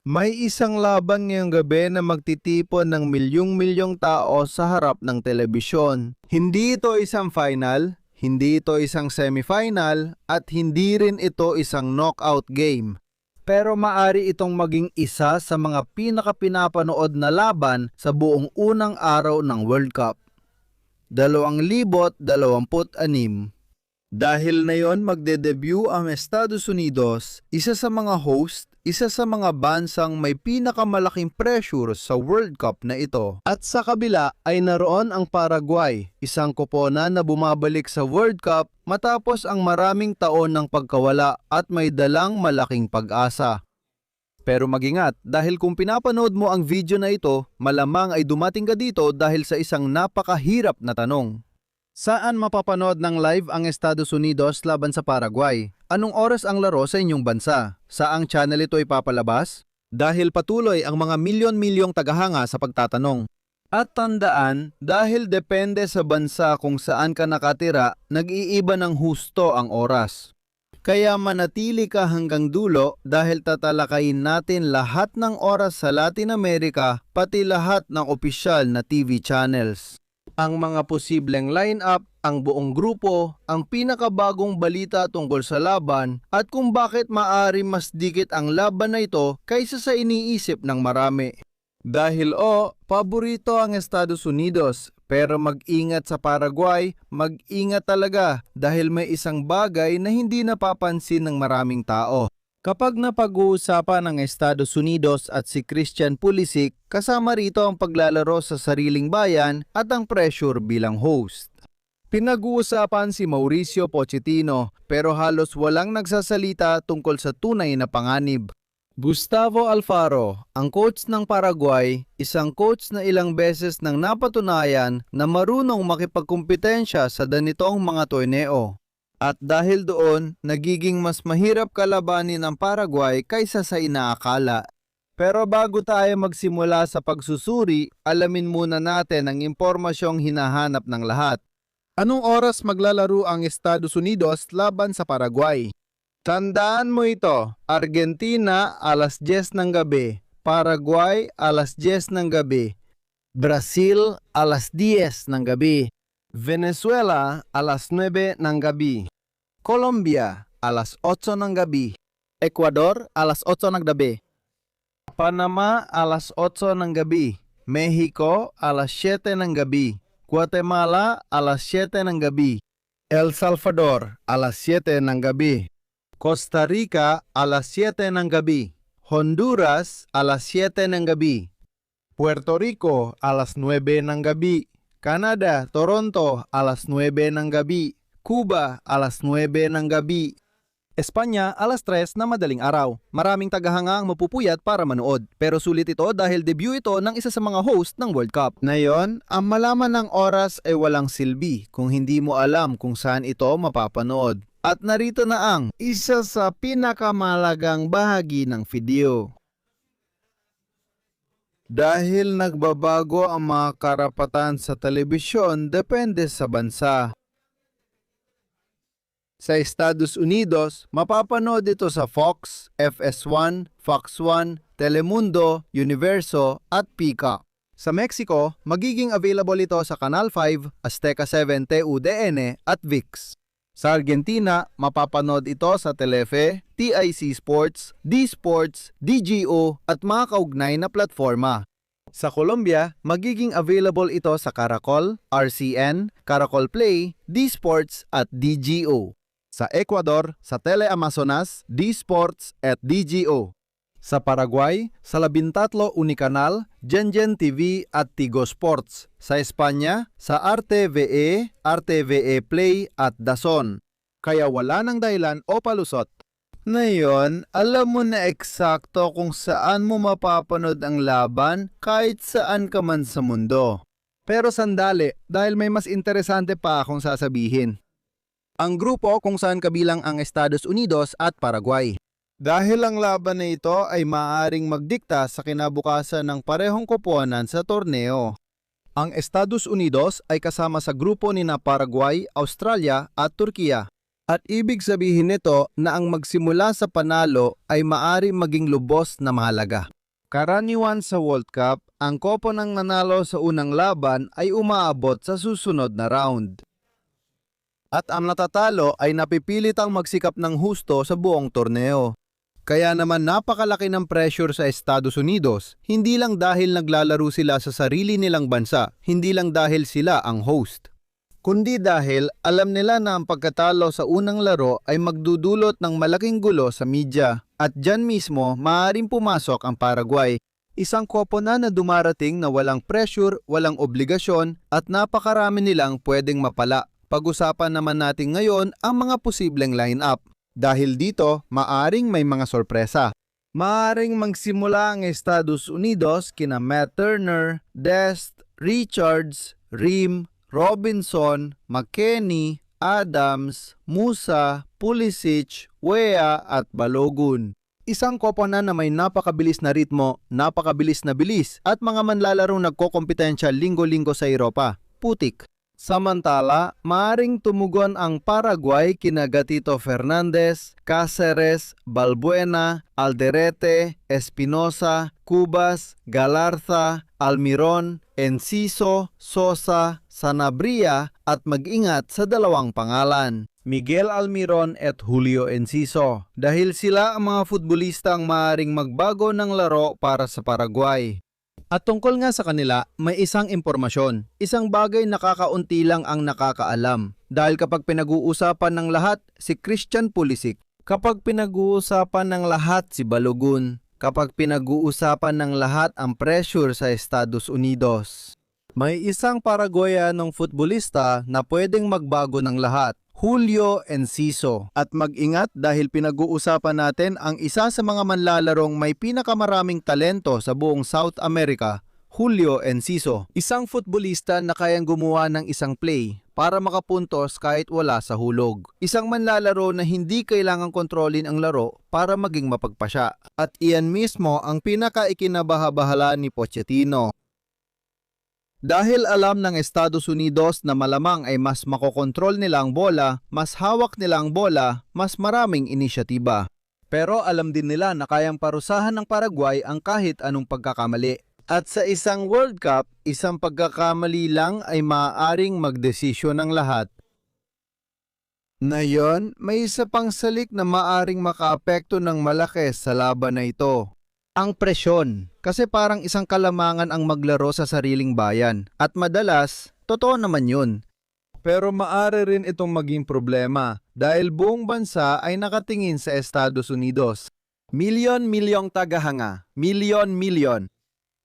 May isang laban ngayong gabi na magtitipon ng milyong-milyong tao sa harap ng telebisyon. Hindi ito isang final, hindi ito isang semifinal, at hindi rin ito isang knockout game. Pero maari itong maging isa sa mga pinakapinapanood na laban sa buong unang araw ng World Cup. 2026. Dahil na yon magde-debut ang Estados Unidos, isa sa mga host, isa sa mga bansang may pinakamalaking pressure sa World Cup na ito. At sa kabila ay naroon ang Paraguay, isang koponan na bumabalik sa World Cup matapos ang maraming taon ng pagkawala at may dalang malaking pag-asa. Pero mag-ingat dahil kung pinapanood mo ang video na ito, malamang ay dumating ka dito dahil sa isang napakahirap na tanong. Saan mapapanood ng live ang Estados Unidos laban sa Paraguay? Anong oras ang laro sa inyong bansa? Saang channel ito ipapalabas? Dahil patuloy ang mga milyon-milyong tagahanga sa pagtatanong. At tandaan, dahil depende sa bansa kung saan ka nakatira, nag-iiba ng husto ang oras. Kaya manatili ka hanggang dulo dahil tatalakayin natin lahat ng oras sa Latin America, pati lahat ng opisyal na TV channels. Ang mga posibleng line-up, ang buong grupo, ang pinakabagong balita tungkol sa laban, at kung bakit maaari mas dikit ang laban na ito kaysa sa iniisip ng marami. Dahil paborito ang Estados Unidos, pero mag-ingat sa Paraguay, mag-ingat talaga dahil may isang bagay na hindi napapansin ng maraming tao. Kapag napag-uusapan ang Estados Unidos at si Christian Pulisic, kasama rito ang paglalaro sa sariling bayan at ang pressure bilang host. Pinag-uusapan si Mauricio Pochettino pero halos walang nagsasalita tungkol sa tunay na panganib. Gustavo Alfaro, ang coach ng Paraguay, isang coach na ilang beses nang napatunayan na marunong makipagkumpetensya sa ganitong mga torneo. At dahil doon, nagiging mas mahirap kalabanin ang Paraguay kaysa sa inaakala. Pero bago tayo magsimula sa pagsusuri, alamin muna natin ang impormasyong hinahanap ng lahat. Anong oras maglalaro ang Estados Unidos laban sa Paraguay? Tandaan mo ito, Argentina alas 10 ng gabi, Paraguay alas 10 ng gabi, Brazil alas 10 ng gabi, Venezuela alas 9 ng gabi, Colombia alas 8 ng gabi, Ecuador alas 8 ng gabi, Panama alas 8 ng gabi, Mexico alas 7 ng gabi, Guatemala alas 7 ng gabi, El Salvador alas 7 ng gabi, Costa Rica alas 7 ng gabi, Honduras alas 7 ng gabi, Puerto Rico alas 9 ng gabi, Canada, Toronto, alas 9 ng gabi. Cuba, alas 9 ng gabi. Espanya, alas 3 na madaling araw. Maraming tagahanga ang mapupuyat para manood. Pero sulit ito dahil debut ito ng isa sa mga host ng World Cup. Ngayon, ang malaman ng oras ay walang silbi kung hindi mo alam kung saan ito mapapanood. At narito na ang isa sa pinakamalagang bahagi ng video. Dahil nagbabago ang mga karapatan sa telebisyon depende sa bansa. Sa Estados Unidos, mapapanood ito sa Fox, FS1, Fox 1, Telemundo, Universo at Peacock. Sa Mexico, magiging available ito sa Canal 5, Azteca 7 TUDN at ViX. Sa Argentina, mapapanood ito sa Telefe, TIC Sports, D-Sports, DGO at mga kaugnay na platforma. Sa Colombia, magiging available ito sa Caracol, RCN, Caracol Play, D-Sports at DGO. Sa Ecuador, sa Teleamazonas, D-Sports at DGO. Sa Paraguay, sa 13 Unicanal, Gengen TV at Tigo Sports. Sa Espanya, sa RTVE, RTVE Play at DAZN. Kaya wala nang dahilan o palusot. Ngayon, alam mo na eksakto kung saan mo mapapanood ang laban kahit saan ka man sa mundo. Pero sandali, dahil may mas interesante pa akong sasabihin. Ang grupo kung saan kabilang ang Estados Unidos at Paraguay. Dahil ang laban na ito ay maaaring magdikta sa kinabukasan ng parehong koponan sa torneo. Ang Estados Unidos ay kasama sa grupo nina Paraguay, Australia at Turkiya. At ibig sabihin nito na ang magsimula sa panalo ay maari maging lubos na mahalaga. Karaniwan sa World Cup, ang kopo ng nanalo sa unang laban ay umaabot sa susunod na round. At ang natatalo ay napipilitang magsikap ng husto sa buong torneo. Kaya naman napakalaki ng pressure sa Estados Unidos, hindi lang dahil naglalaro sila sa sarili nilang bansa, hindi lang dahil sila ang host. Kundi dahil alam nila na ang pagkatalo sa unang laro ay magdudulot ng malaking gulo sa media. At dyan mismo, maaaring pumasok ang Paraguay. Isang kopo na dumarating na walang pressure, walang obligasyon, at napakarami nilang pwedeng mapala. Pag-usapan naman natin ngayon ang mga posibleng line-up. Dahil dito, maaring may mga sorpresa. Maaring magsimula ang Estados Unidos kina Matt Turner, Dest, Richards, Rim, Robinson, McKennie, Adams, Musa, Pulisic, Weah at Balogun. Isang kopo na may napakabilis na ritmo, napakabilis na bilis at mga manlalarong nagkokompetensya linggo-linggo sa Europa. Putik. Samantala, maaring tumugon ang Paraguay kina Gatito Fernandez, Cáceres, Balbuena, Alderete, Espinosa, Cubas, Galarza, Almiron, Enciso, Sosa, Sanabria at mag-ingat sa dalawang pangalan, Miguel Almiron at Julio Enciso, dahil sila ang mga futbolistang maaaring magbago ng laro para sa Paraguay. At tungkol nga sa kanila, may isang impormasyon, isang bagay na kakaunti lang ang nakakaalam. Dahil kapag pinag-uusapan ng lahat, si Christian Pulisic. Kapag pinag-uusapan ng lahat, si Balogun. Kapag pinag-uusapan ng lahat ang pressure sa Estados Unidos. May isang Paraguayanong futbolista na pwedeng magbago ng lahat. Julio Enciso. At mag-ingat dahil pinag-uusapan natin ang isa sa mga manlalarong may pinakamaraming talento sa buong South America, Julio Enciso. Isang futbolista na kayang gumawa ng isang play para makapuntos kahit wala sa hulog. Isang manlalaro na hindi kailangang kontrolin ang laro para maging mapagpasya. At iyan mismo ang pinaka-ikinabaha-bahala ni Pochettino. Dahil alam ng Estados Unidos na malamang ay mas makokontrol nila ang bola, mas hawak nila ang bola, mas maraming inisyatiba. Pero alam din nila na kayang parusahan ng Paraguay ang kahit anong pagkakamali. At sa isang World Cup, isang pagkakamali lang ay maaaring magdesisyon ng lahat. Ngayon, may isa pang salik na maaaring makaapekto ng malaki sa laban na ito. Ang presyon, kasi parang isang kalamangan ang maglaro sa sariling bayan. At madalas, totoo naman yun. Pero maaari rin itong maging problema dahil buong bansa ay nakatingin sa Estados Unidos. Milyon-milyong tagahanga, milyon-milyon.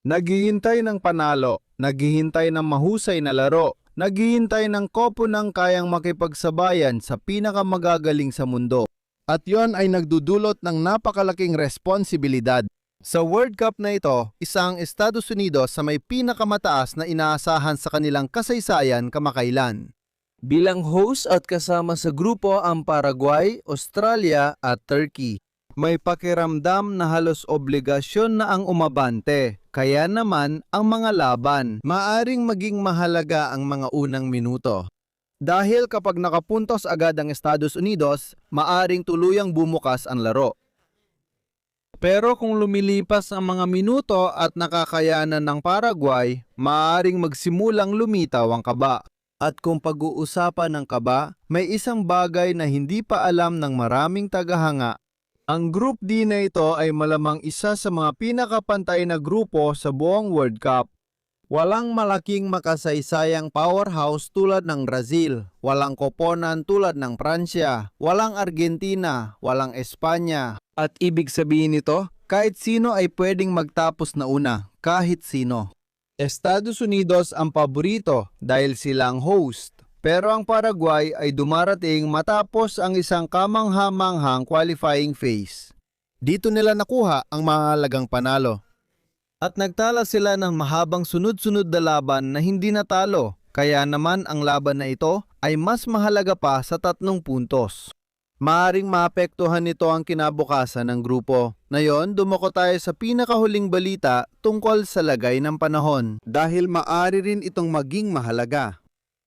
Naghihintay ng panalo, naghihintay ng mahusay na laro, naghihintay ng kopo ng kayang makipagsabayan sa pinakamagagaling sa mundo. At yon ay nagdudulot ng napakalaking responsibilidad. Sa World Cup na ito, isang Estados Unidos sa may pinakamataas na inaasahan sa kanilang kasaysayan kamakailan. Bilang host at kasama sa grupo ang Paraguay, Australia at Turkey. May pakiramdam na halos obligasyon na ang umabante, kaya naman ang mga laban, maaring maging mahalaga ang mga unang minuto. Dahil kapag nakapuntos agad ang Estados Unidos, maaring tuluyang bumukas ang laro. Pero kung lumilipas ang mga minuto at nakakayanan ng Paraguay, maaaring magsimulang lumitaw ang kaba. At kung pag-uusapan ng kaba, may isang bagay na hindi pa alam ng maraming tagahanga. Ang Group D na ito ay malamang isa sa mga pinakapantay na grupo sa buong World Cup. Walang malaking makasaysayang powerhouse tulad ng Brazil, walang koponan tulad ng Pransya, walang Argentina, walang Espanya. At ibig sabihin nito, kahit sino ay pwedeng magtapos na una, kahit sino. Estados Unidos ang paborito dahil silang host, pero ang Paraguay ay dumarating matapos ang isang kamangha-manghang qualifying phase. Dito nila nakuha ang mahalagang panalo. At nagtala sila ng mahabang sunod-sunod na laban na hindi natalo, kaya naman ang laban na ito ay mas mahalaga pa sa 3 puntos. Maaring maapektuhan nito ang kinabukasan ng grupo. Ngayon, dumako tayo sa pinakahuling balita tungkol sa lagay ng panahon dahil maaari rin itong maging mahalaga.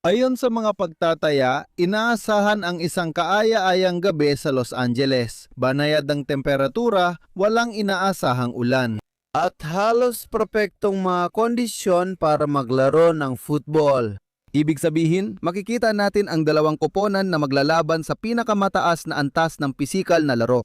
Ayon sa mga pagtataya, inaasahan ang isang kaaya-ayang gabi sa Los Angeles. Banayad ang temperatura, walang inaasahang ulan. At halos perpektong mga kondisyon para maglaro ng football. Ibig sabihin, makikita natin ang dalawang koponan na maglalaban sa pinakamataas na antas ng pisikal na laro.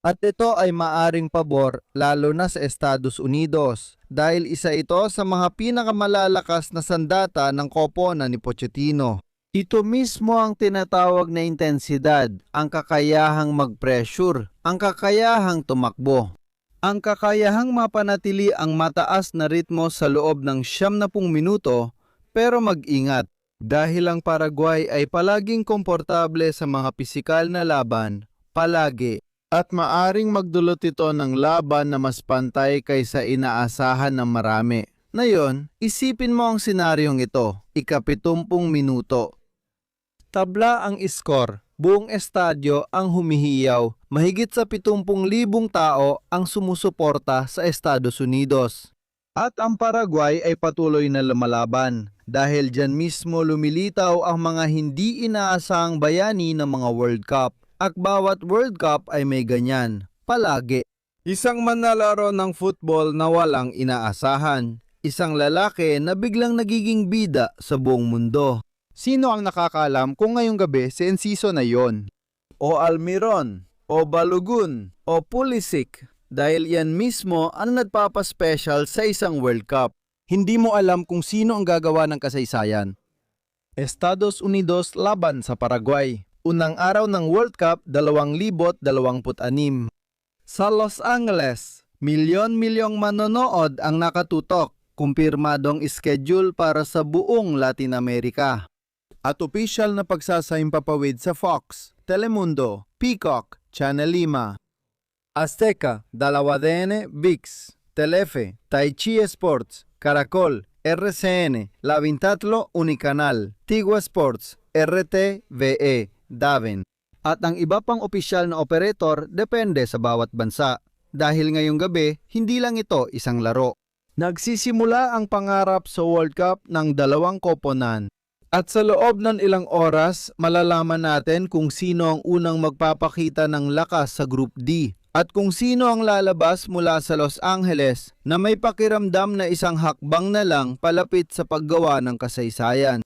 At ito ay maaring pabor lalo na sa Estados Unidos dahil isa ito sa mga pinakamalalakas na sandata ng koponan ni Pochettino. Ito mismo ang tinatawag na intensidad, ang kakayahang mag-pressure, ang kakayahang tumakbo, ang kakayahang mapanatili ang mataas na ritmo sa loob ng 90 minuto. Pero mag-ingat dahil ang Paraguay ay palaging komportable sa mga pisikal na laban, palagi. At maaring magdulot ito ng laban na mas pantay kaysa inaasahan ng marami. Ngayon, isipin mo ang senaryong ito, ika-70 minuto. Tabla ang score, buong estadyo ang humihiyaw, mahigit sa 70,000 tao ang sumusuporta sa Estados Unidos. At ang Paraguay ay patuloy na lumalaban dahil dyan mismo lumilitaw ang mga hindi inaasahang bayani ng mga World Cup. At bawat World Cup ay may ganyan, palagi. Isang manlalaro ng football na walang inaasahan. Isang lalaki na biglang nagiging bida sa buong mundo. Sino ang nakakaalam kung ngayong gabi si Enciso na yon? O Almiron, o Balogun, o Pulisic, dahil yan mismo ang nagpapaspecial sa isang World Cup. Hindi mo alam kung sino ang gagawa ng kasaysayan. Estados Unidos laban sa Paraguay. Unang araw ng World Cup 2026. Sa Los Angeles, milyon-milyong manonood ang nakatutok, kumpirmadong schedule para sa buong Latin America. At opisyal na pagsasaimpapawid sa Fox, Telemundo, Peacock, Channel 5, Azteca, 2DN, ViX, Telefe, Tai Chi Sports, Caracol, RCN, 13 Unicanal, Tigua Sports, RTVE, Daven. At ang iba pang opisyal na operator depende sa bawat bansa. Dahil ngayong gabi, hindi lang ito isang laro. Nagsisimula ang pangarap sa World Cup ng dalawang koponan. At sa loob ng ilang oras, malalaman natin kung sino ang unang magpapakita ng lakas sa Group D. At kung sino ang lalabas mula sa Los Angeles na may pakiramdam na isang hakbang na lang palapit sa paggawa ng kasaysayan.